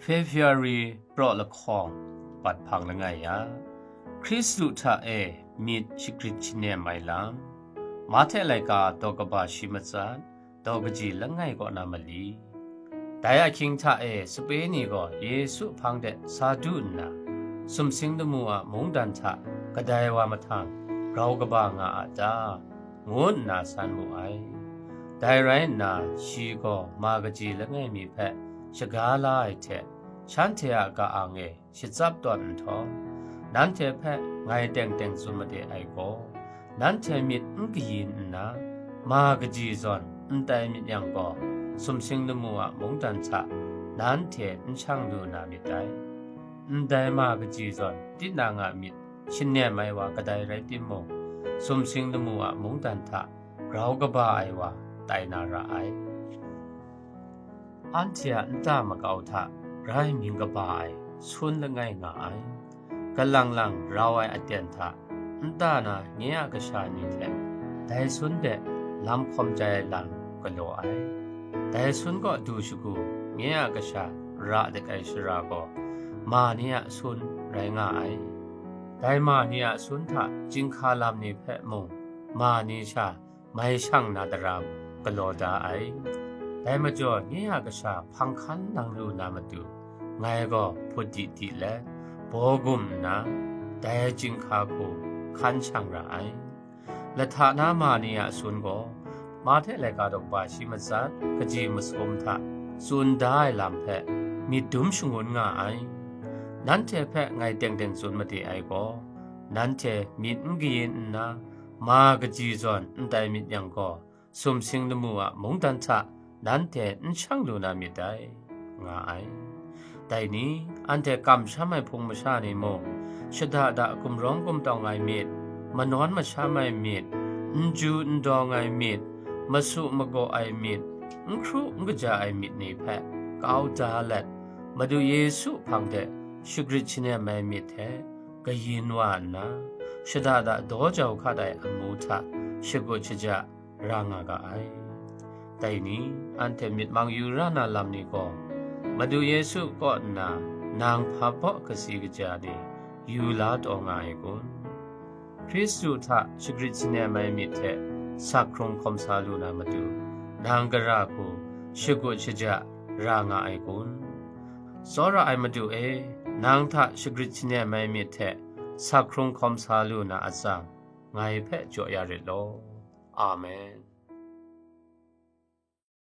February ปลอละคองปัดพังละไงยะคริสตุทามีชิกริชเนไม่ลามมาเทไลกาตอกบาชิมซานตอกจีละไงก็นามลีแต่ยาคิงทาสเปนีก็เยซูพังเดซาดูนาสมสิงดมัวมงดันทากระไดวามาทางเรากบางอาจางวนนาสันมุไอแต่ไรนาชีก็มากจีละไงมีแพะชกาลายเทฉันเทกาอังชิจับตอนทอนั้นเทแพะไงเต็งสุมาเดไอโกนั้นเทมิดกีนนะมากจีซอนแต่มิดยังก็สมสิงดมัวมงดันชะนั้นเทช่างดูนามิดได้แต่มากจีซอนติดนางามิดชินเนไม่ว่ากระไดไรติมงสมสิงดมัวมงดันทะเราก็บ่ายว่าไตนาระไออันเทียนตามกเอาทะไรมิงกบายสุนละไงงายกำลังเราไออเตียนทะอันตานะเงียกชานิเทแต่สุนเดลำคมใจลังก็โลไอแต่สุนก็ดูชกูเงียกชาระเด็กไอชราก็มาเนียสุนไรงายแต่มาเนียสุนทะจิงคาลามนิเพมงมานิชาไม่ช่างนาดรามก็โลดาไอแต่มาจ่อเนี่ยกษาพังคันนังรูนามาดูไงก็พุทธิติและโบกุมนะแต่จิงคาคูคันช่างระไอและฐานามาเนี่ยสุนก็มาเทเลกาดอกบาชิมซัดกจีมสมทะสุนได้ลำแพะมีดุมชงวนงาไอนั้นเทแพะไงเต็งสุนมาดีไอก็นั้นเทมีนกีนนะมากจีจอนแต่มียังก็สมสิงดมัวมงดันทะนั้นเทช่างดูนามิได้งาไอแต่นี้อันเทกำช้าไม่พงมาชาในโมชดาดะกุมร้องกุมตองไงเม็ดมานอนมาชาไม่เม็ดจูดองไงเม็ดมาสุมาโกไอเม็ดครูก็จะไอเม็ดนี่แพะก้าวจาเล็ดมาดูเยซูพังเดชุกริชเนไม่เม็ดแท้ก็ยินว่านะชดาดะโดเจ้าข้าได้อมูทะชกุชจะรางากไอแต่นี้อันเทมิดมังยูรานาลำนี้ก็มาดูเยซูก็นางพาปะกสีกจานียูลาดองไงกุนคริสตุทะชกริชเนไม่มิเทสักครงคมซาลูนามาดูนางกราคูชกุชจะรางไอกุนสอระไอมาดูนางทะชกริชเนไม่มิเทสักครงคมซาลูนาอาซังไงเพะจ่อยาริโลอาเมน